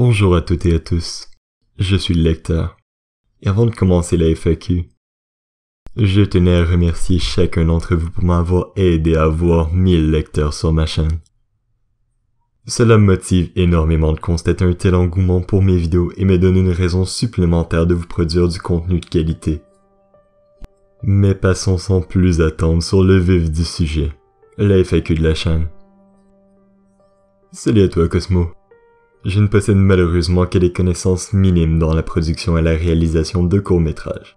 Bonjour à toutes et à tous, je suis le lecteur, et avant de commencer la FAQ, je tenais à remercier chacun d'entre vous pour m'avoir aidé à avoir 1000 lecteurs sur ma chaîne. Cela me motive énormément de constater un tel engouement pour mes vidéos et me donne une raison supplémentaire de vous produire du contenu de qualité. Mais passons sans plus attendre sur le vif du sujet, la FAQ de la chaîne. Salut à toi Cosmo. Je ne possède malheureusement que des connaissances minimes dans la production et la réalisation de courts-métrages.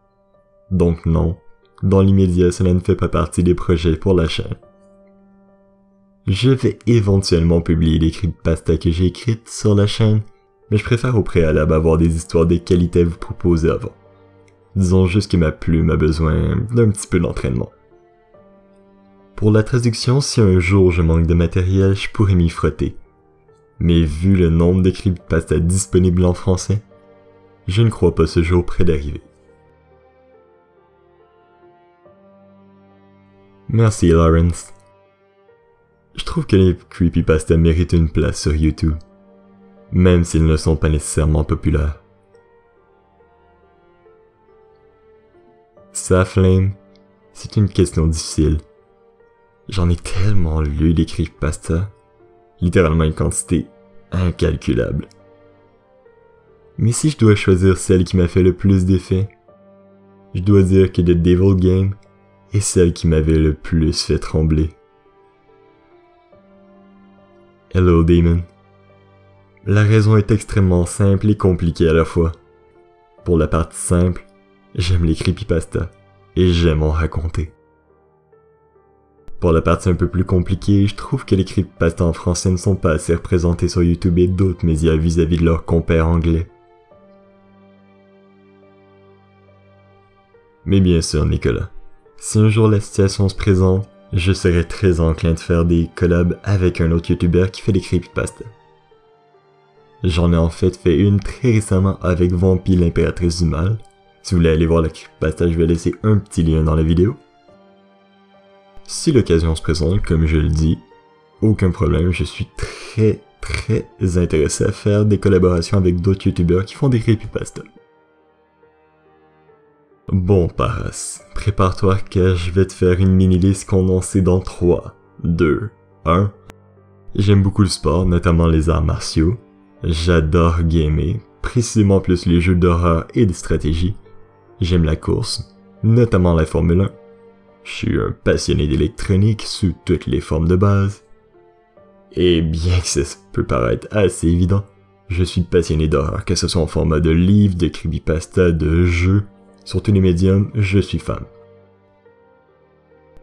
Donc non, dans l'immédiat cela ne fait pas partie des projets pour la chaîne. Je vais éventuellement publier les creepypastas que j'ai écrites sur la chaîne, mais je préfère au préalable avoir des histoires de qualité à vous proposer avant. Disons juste que ma plume a besoin d'un petit peu d'entraînement. Pour la traduction, si un jour je manque de matériel, je pourrais m'y frotter. Mais vu le nombre de creepypastas disponibles en français, je ne crois pas ce jour près d'arriver. Merci Lawrence. Je trouve que les creepypastas méritent une place sur YouTube, même s'ils ne sont pas nécessairement populaires. Saflame, c'est une question difficile. J'en ai tellement lu des creepypastas, littéralement une quantité incalculable. Mais si je dois choisir celle qui m'a fait le plus d'effet, je dois dire que The Devil Game est celle qui m'avait le plus fait trembler. Hello Demon. La raison est extrêmement simple et compliquée à la fois. Pour la partie simple, j'aime les creepypastas et j'aime en raconter. Pour la partie un peu plus compliquée, je trouve que les creepypastas en français ne sont pas assez représentés sur YouTube et d'autres médias vis-à-vis de leurs compères anglais. Mais bien sûr Nicolas, si un jour la situation se présente, je serais très enclin de faire des collabs avec un autre youtubeur qui fait des creepypastas. J'en ai en fait une très récemment avec Vampy l'impératrice du mal. Si vous voulez aller voir la creepypasta, je vais laisser un petit lien dans la vidéo. Si l'occasion se présente, comme je le dis, aucun problème, je suis très intéressé à faire des collaborations avec d'autres youtubeurs qui font des creepypastas. Bon Paras, prépare-toi car je vais te faire une mini-liste condensée dans 3, 2, 1. J'aime beaucoup le sport, notamment les arts martiaux. J'adore gamer, précisément plus les jeux d'horreur et de stratégie. J'aime la course, notamment la Formule 1. Je suis un passionné d'électronique sous toutes les formes de base. Et bien que ça peut paraître assez évident, je suis passionné d'horreur, que ce soit en format de livre, de creepypasta, de jeux. Sur tous les médiums, je suis fan.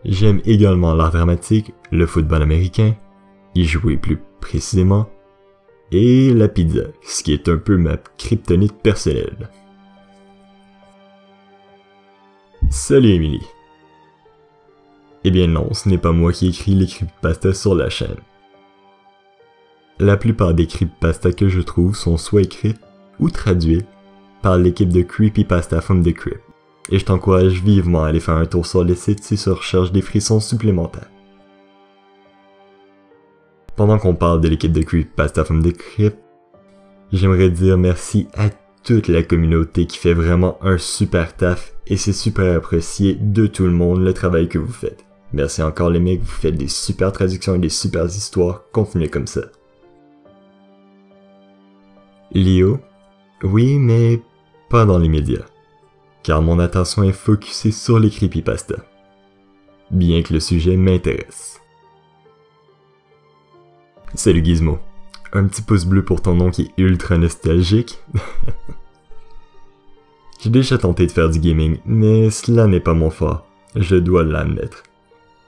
J'aime également l'art dramatique, le football américain, y jouer plus précisément, et la pizza, ce qui est un peu ma kryptonite personnelle. Salut Emily. Eh bien non, ce n'est pas moi qui écris les creepypastas sur la chaîne. La plupart des creepypastas que je trouve sont soit écrites ou traduites par l'équipe de Creepypasta from the Crypt, et je t'encourage vivement à aller faire un tour sur le site si tu recherches des frissons supplémentaires. Pendant qu'on parle de l'équipe de Creepypasta from the Crypt, j'aimerais dire merci à toute la communauté qui fait vraiment un super taf, et c'est super apprécié de tout le monde le travail que vous faites. Merci encore les mecs, vous faites des super traductions et des super histoires, continuez comme ça. Leo, oui mais pas dans les médias, car mon attention est focusée sur les creepypastas, bien que le sujet m'intéresse. Salut Gizmo, un petit pouce bleu pour ton nom qui est ultra nostalgique. J'ai déjà tenté de faire du gaming, mais cela n'est pas mon fort, je dois l'admettre.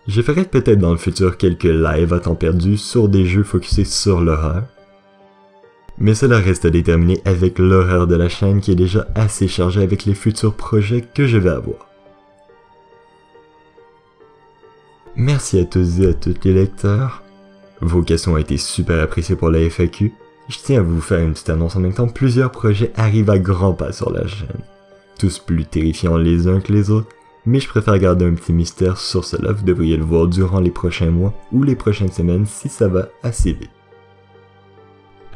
Je ferai peut-être dans le futur quelques lives à temps perdu sur des jeux focusés sur l'horreur, mais cela reste à déterminer avec l'horaire de la chaîne qui est déjà assez chargé avec les futurs projets que je vais avoir. Merci à tous et à toutes les lecteurs. Vos questions ont été super appréciées pour la FAQ. Je tiens à vous faire une petite annonce en même temps. Plusieurs projets arrivent à grands pas sur la chaîne. Tous plus terrifiants les uns que les autres, mais je préfère garder un petit mystère sur cela. Vous devriez le voir durant les prochains mois ou les prochaines semaines si ça va assez vite.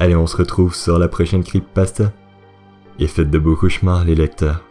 Allez, on se retrouve sur la prochaine creepypasta. Et faites de beaux cauchemars, les lecteurs.